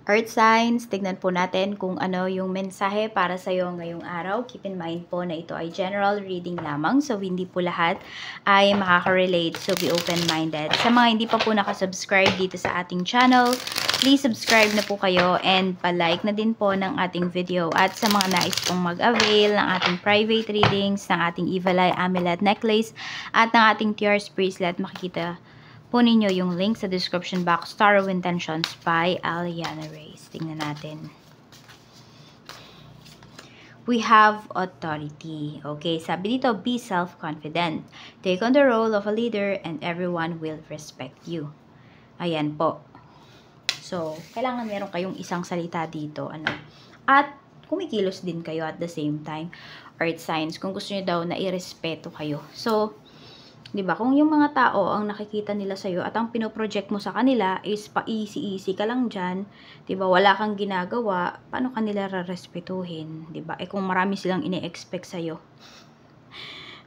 Earth signs, tignan po natin kung ano yung mensahe para sa iyo ngayong araw. Keep in mind po na ito ay general reading lamang, so hindi po lahat ay makaka-relate, so be open-minded. Sa mga hindi pa po nakasubscribe dito sa ating channel, please subscribe na po kayo and pa-like na din po ng ating video. At sa mga nais pong mag-avail ng ating private readings, ng ating Evil Eye Amulet Necklace at ng ating Tears Bracelet, makikita po ninyo yung link sa description box. Star of Intentions by Aliana Reyes. Tingnan natin. We have authority. Okay, sabi dito, be self-confident. Take on the role of a leader and everyone will respect you. Ayan po. So, kailangan meron kayong isang salita dito. At kumikilos din kayo at the same time. Earth signs, kung gusto nyo daw na irespeto kayo. So, 'di ba? Kung yung mga tao ang nakikita nila sa iyo at ang pino-project mo sa kanila is pa-easy-easy ka lang diyan, 'di ba? Wala kang ginagawa, paano kanila rerespetuhin, 'di ba? Kung marami silang ine-expect sa iyo.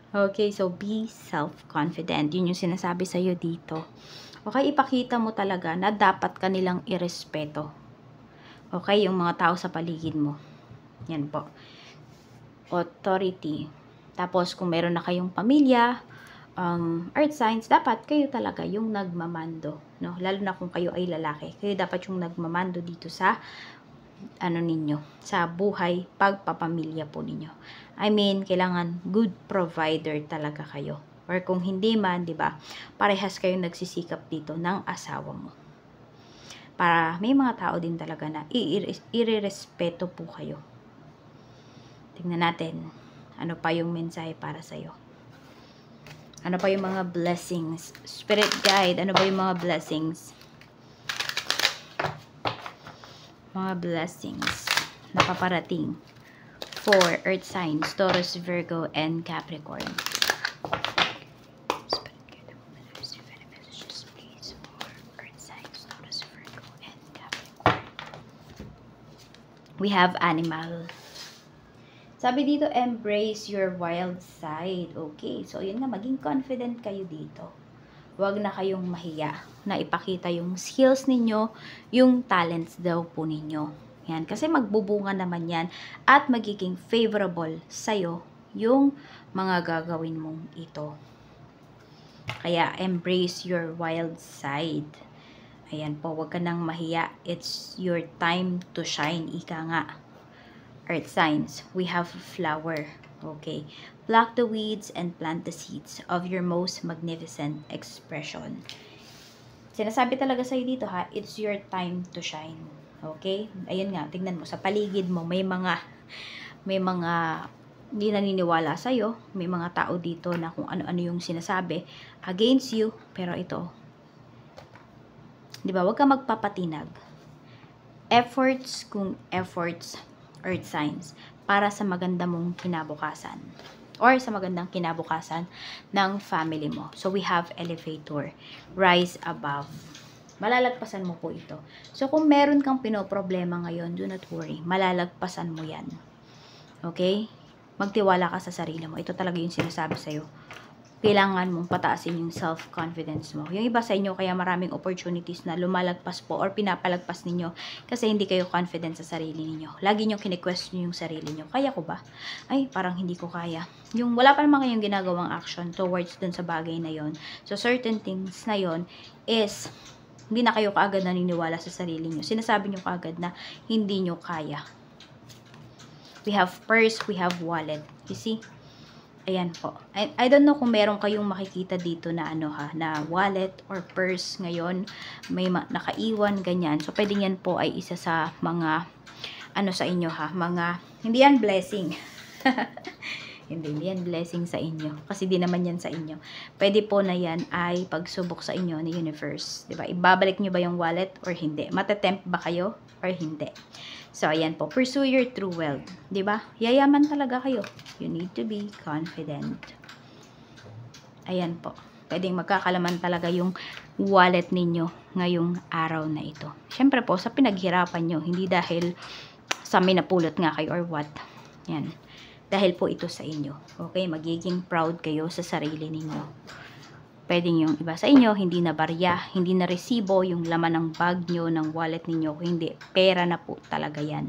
Okay, so be self-confident. Yun yung sinasabi sa iyo dito. Okay, ipakita mo talaga na dapat kanilang irespeto. Okay, yung mga tao sa paligid mo. Yan po. Authority. Tapos kung meron na kayong pamilya, earth signs, dapat kayo talaga yung nagmamando, no? Lalo na kung kayo ay lalaki. Kayo dapat yung nagmamando dito sa ninyo, sa buhay pagpapamilya po ninyo. I mean, kailangan good provider talaga kayo. Or kung hindi man, 'di ba? Parehas kayong nagsisikap dito ng asawa mo. Para may mga tao din talaga na irerespeto po kayo. Tingnan natin ano pa yung mensahe para sa iyo. Ano pa yung mga blessings? Spirit guide, ano ba yung mga blessings? Mga blessings na paparating for Earth signs, Taurus, Virgo, and Capricorn. Spirit guide, messages, please, for Earth signs, Taurus, Virgo, and Capricorn. We have animal. Sabi dito, embrace your wild side. Okay, so yun nga, maging confident kayo dito. Huwag na kayong mahiya na ipakita yung skills ninyo, yung talents daw po ninyo. Yan, kasi magbubunga naman yan at magiging favorable sa'yo yung mga gagawin mong ito. Kaya, embrace your wild side. Ayan po, huwag ka nang mahiya. It's your time to shine, ika nga. Earth signs, we have flower. Okay, pluck the weeds and plant the seeds of your most magnificent expression. Sinasabi talaga sa'yo dito ha, it's your time to shine. Okay, ayun nga, tignan mo sa paligid mo, may mga hindi naniniwala sa'yo, may mga tao dito na kung ano-ano yung sinasabi against you, pero ito, di ba, huwag ka magpapatinag. Efforts kung efforts, Earth signs, para sa maganda mong kinabukasan or sa magandang kinabukasan ng family mo. So we have elevator, rise above. Malalagpasan mo po ito. So kung meron kang pinoproblema ngayon, do not worry, malalagpasan mo yan. Okay? Magtiwala ka sa sarili mo. Ito talaga yung sinasabi sa'yo. Kailangan mong pataasin yung self-confidence mo. Yung iba sa inyo, kaya maraming opportunities na lumalagpas po or pinapalagpas ninyo kasi hindi kayo confident sa sarili ninyo. Lagi nyo kine-question yung sarili nyo. Kaya ko ba? Ay, parang hindi ko kaya. Yung wala pa naman kayong ginagawang action towards dun sa bagay na yon. So, certain things na yon is hindi na kayo kaagad naniniwala sa sarili nyo. Sinasabi nyo kaagad na hindi nyo kaya. We have purse, we have wallet. You see? Ayan po. I don't know kung meron kayong makikita dito na na wallet or purse ngayon, may nakaiwan ganyan. So pwede yan po ay isa sa mga sa inyo mga hindi yan blessing. hindi yan blessing sa inyo kasi di naman yan sa inyo. Pwede po na yan ay pagsubok sa inyo ni universe, 'di ba? Ibabalik niyo ba yung wallet or hindi? Matetempt ba kayo or hindi? So, ayan po. Pursue your true wealth. Diba? Yayaman talaga kayo. You need to be confident. Ayan po. Pwedeng magkakalaman talaga yung wallet ninyo ngayong araw na ito. Siyempre po, sa pinaghirapan nyo. Hindi dahil sa may napulot nga kayo or what. Yan. Dahil po ito sa inyo. Okay? Magiging proud kayo sa sarili ninyo. Pwedeng yung iba sa inyo, hindi na barya, hindi na resibo, yung laman ng bag nyo, ng wallet ninyo, hindi, pera na po talaga yan.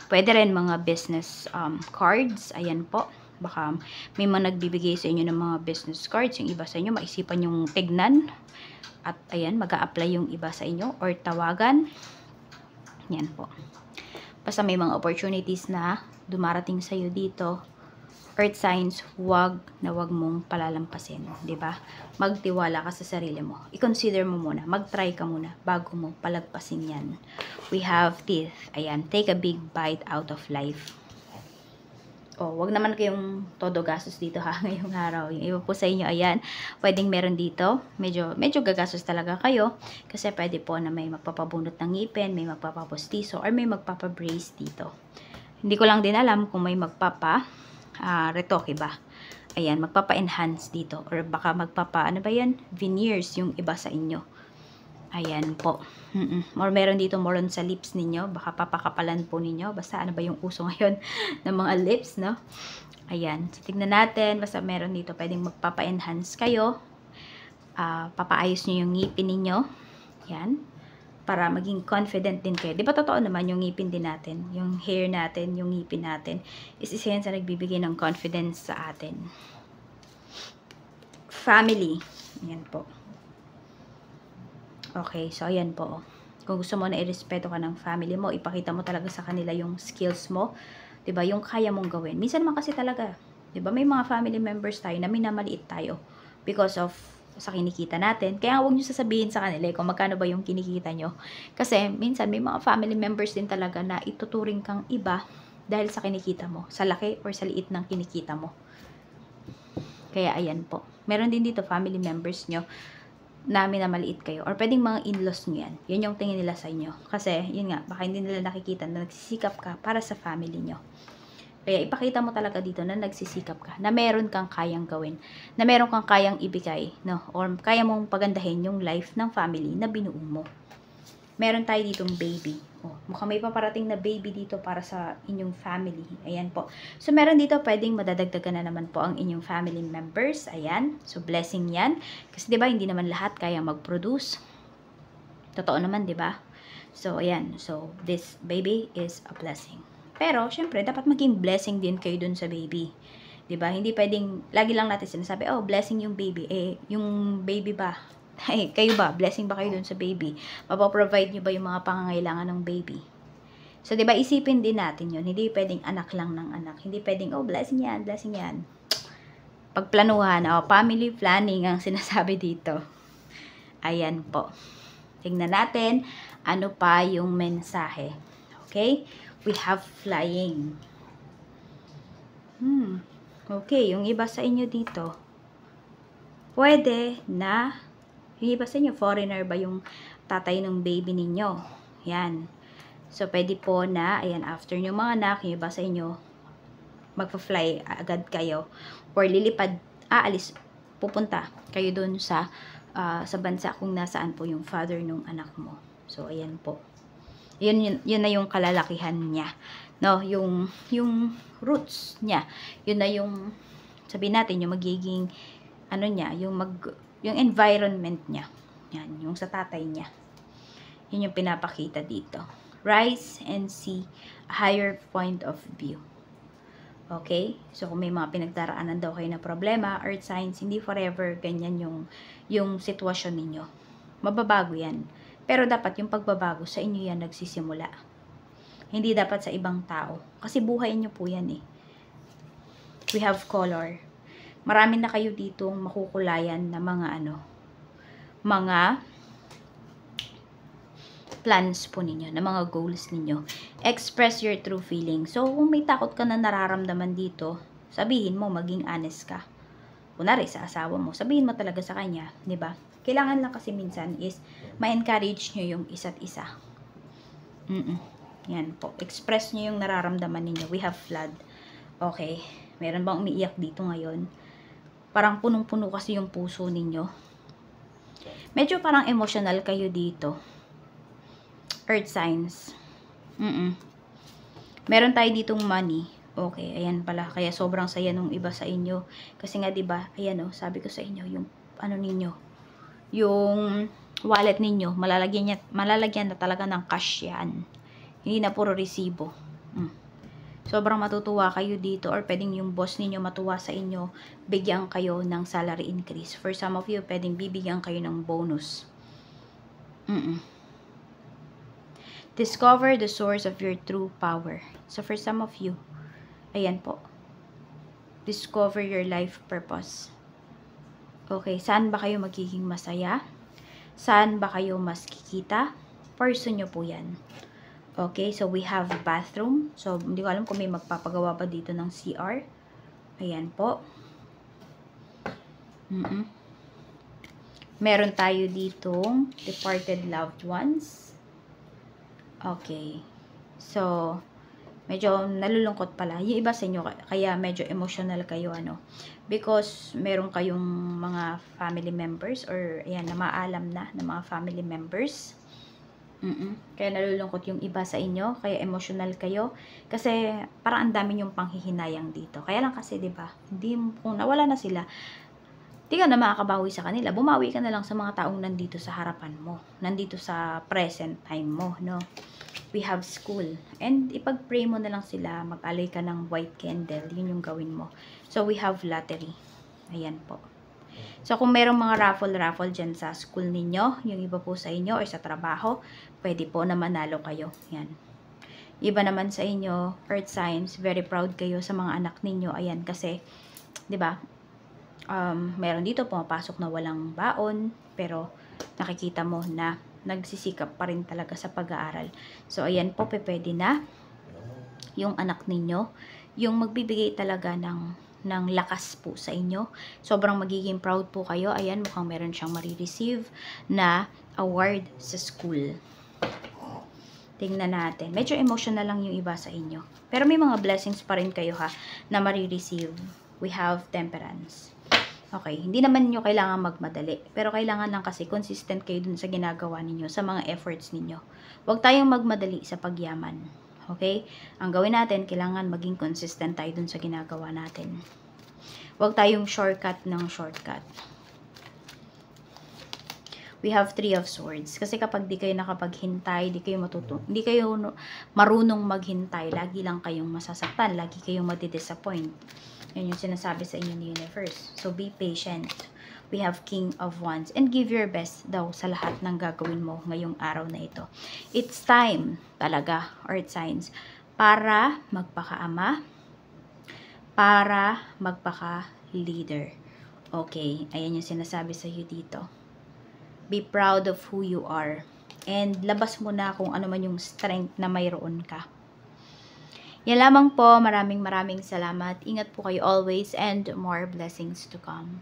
Pwede rin mga business cards, ayan po. Baka may mga nagbibigay sa inyo ng mga business cards, yung iba sa inyo, maisipan yung tignan. At ayan, mag-a-apply yung iba sa inyo or tawagan. Yan po. Basta may mga opportunities na dumarating sa iyo dito. Earth signs, wag mong palalampasin, 'di ba? Magtiwala ka sa sarili mo. I-consider mo muna, mag-try ka muna bago mo palagpasin 'yan. We have teeth. Ayan, take a big bite out of life. Oh, wag naman kayong todo gastos dito ha ngayong araw. Yung iba po sa inyo, ayan, pwedeng meron dito. Medyo gagastos talaga kayo kasi pwede po na may magpapabunot ng ngipin, may magpapapostiso, or may magpapabrace dito. Hindi ko lang din alam kung may retoke ba. Ayan, magpapa-enhance dito. Or baka ano ba yan? Veneers yung iba sa inyo. Ayan po. Or meron dito more on sa lips ninyo. Baka papakapalan po ninyo. Basta ano ba yung uso ngayon ng mga lips, no? Ayan. So, tignan natin. Basta meron dito pwedeng magpapa-enhance kayo. Papaayos nyo yung ngipin ninyo. Ayan. Para maging confident din kayo. Di ba totoo naman yung ngipin din natin? Yung hair natin, yung ngipin natin, is isa yan sa nagbibigay ng confidence sa atin. Family. Yan po. Okay, so ayan po. Kung gusto mo na irespeto ka ng family mo, ipakita mo talaga sa kanila yung skills mo. Di ba? Yung kaya mong gawin. Minsan naman kasi talaga, di ba? May mga family members tayo na minamaliit tayo because of sa kinikita natin. Kaya huwag nyo sasabihin sa kanila kung magkano ba yung kinikita nyo. Kasi minsan may mga family members din talaga na ituturing kang iba dahil sa kinikita mo. Sa laki or sa liit ng kinikita mo. Kaya ayan po. Meron din dito family members nyo na minamaliit kayo. Or pwedeng mga in-laws nyo yan. Yun yung tingin nila sa inyo. Kasi yun nga, baka hindi nila nakikita na nagsisikap ka para sa family nyo. Kaya ipakita mo talaga dito na nagsisikap ka, na meron kang kayang gawin, na meron kang kayang ibigay, no? Or kaya mong pagandahin yung life ng family na binuo mo. Meron tayo ditong baby. Oh, mukhang may paparating na baby dito para sa inyong family. Ayan po. So, meron dito pwedeng madadagdagan na naman po ang inyong family members. Ayan. So, blessing yan. Kasi, di ba, hindi naman lahat kaya mag-produce. Totoo naman, di ba? So, ayan. So, this baby is a blessing. Pero, syempre, dapat maging blessing din kayo dun sa baby. Diba? Hindi pwedeng, lagi lang natin sinasabi, oh, blessing yung baby. Eh, yung baby ba? Ay, kayo ba? Blessing ba kayo dun sa baby? Mapaprovide nyo ba yung mga pangangailangan ng baby? So, diba, isipin din natin yun. Hindi pwedeng anak lang ng anak. Hindi pwedeng, oh, blessing yan, blessing yan. Pagplanuhan, oh, family planning ang sinasabi dito. Ayan po. Tingnan natin, ano pa yung mensahe. Okay? We have flying. Okay, yung iba sa inyo dito, pwede na, yung iba sa inyo, foreigner ba yung tatay ng baby ninyo? Yan. So, pwede po na, ayan, after nyo mga anak, yung iba sa inyo, magpa-fly agad kayo, or lilipad, pupunta kayo dun sa bansa kung nasaan po yung father ng anak mo. So, ayan po. Yun na yung kalalakihan niya, no? Yung roots niya, yun na yung, sabihin natin, yung magiging ano niya, yung environment niya. Yan, yung sa tatay niya. Yun yung pinapakita dito. Rise and see a higher point of view. Okay? So, kung may mga pinagdaraanan daw kayo na problema, earth signs, hindi forever ganyan yung sitwasyon ninyo. Mababago yan. Pero dapat yung pagbabago sa inyo yan nagsisimula. Hindi dapat sa ibang tao. Kasi buhay nyo po yan eh. We have color. Marami na kayo ditong makukulayan na mga plans po ninyo, na mga goals ninyo. Express your true feelings. So, kung may takot ka na nararamdaman dito, sabihin mo, maging honest ka. Kunwari sa asawa mo, sabihin mo talaga sa kanya, di ba? Kailangan lang kasi minsan is ma-encourage nyo yung isa't isa. Yan po. Express nyo yung nararamdaman ninyo. We have flood. Okay. Meron bang umiiyak dito ngayon? Parang punong-puno kasi yung puso ninyo. Medyo parang emotional kayo dito. Earth signs. Meron tayo ditong money. Okay, ayan pala. Kaya sobrang saya nung iba sa inyo. Kasi nga, diba, ayan o, sabi ko sa inyo, yung ano ninyo, yung wallet ninyo, malalagyan na talaga ng cash yan. Hindi na puro resibo. Sobrang matutuwa kayo dito, or pwedeng yung boss ninyo matuwa sa inyo, bigyan kayo ng salary increase. For some of you, pwedeng bibigyan kayo ng bonus. Discover the source of your true power. So for some of you, ayan po. Discover your life purpose. Okay, saan ba kayo magiging masaya? Saan ba kayo mas kikita? Person nyo po yan. Okay, so we have bathroom. So, hindi ko alam kung may magpapagawa pa dito ng CR. Ayan po. Meron tayo ditong departed loved ones. Okay. So, medyo nalulungkot pala. Yung iba sa inyo, kaya medyo emotional kayo, ano. Because, meron kayong mga family members, or, ayan, na maalam na ng mga family members. Kaya nalulungkot yung iba sa inyo, kaya emotional kayo, kasi parang ang dami yung panghihinayang dito. Kaya lang kasi, 'di ba? Hindi, kung nawala na sila, di ka na makakabawi sa kanila. Bumawi ka na lang sa mga taong nandito sa harapan mo, nandito sa present time mo, no? We have school, and ipag-pray mo na lang sila, mag-alay ka ng white candle, yun yung gawin mo. So we have lottery. Ayan po. So, kung merong mga raffle dyan sa school ninyo, yung iba po sa inyo or sa trabaho, pwede po na manalo kayo. Yan. Iba naman sa inyo, earth signs, very proud kayo sa mga anak ninyo. Ayan, kasi, di ba, meron dito pumapasok na walang baon, pero nakikita mo na nagsisikap pa rin talaga sa pag-aaral. So, ayan po, pwede na yung anak ninyo, yung magbibigay talaga ng lakas po sa inyo. Sobrang magiging proud po kayo. Ayan, mukhang meron siyang marireceive na award sa school. Tingnan natin. Medyo emotional lang yung iba sa inyo. Pero may mga blessings pa rin kayo ha, na marireceive. We have temperance. Okay, hindi naman nyo kailangan magmadali. Pero kailangan lang kasi consistent kayo dun sa ginagawa ninyo, sa mga efforts ninyo. Huwag tayong magmadali sa pagyaman. Okay? Ang gawin natin, kailangan maging consistent tayo dun sa ginagawa natin. Huwag tayong shortcut ng shortcut. We have 3 of swords. Kasi kapag di kayo nakapaghintay, di kayo marunong maghintay, lagi lang kayong masasaktan, lagi kayong madi-disappoint. Yan yung sinasabi sa inyo ni universe. So, be patient. We have King of Wands. And give your best daw sa lahat ng gagawin mo ngayong araw na ito. It's time talaga, earth signs, para magpaka-ama, para magpaka-leader. Okay, ayan yung sinasabi sa iyo dito. Be proud of who you are. And labas mo na kung ano man yung strength na mayroon ka. Yan lamang po. Maraming salamat. Ingat po kayo always, and more blessings to come.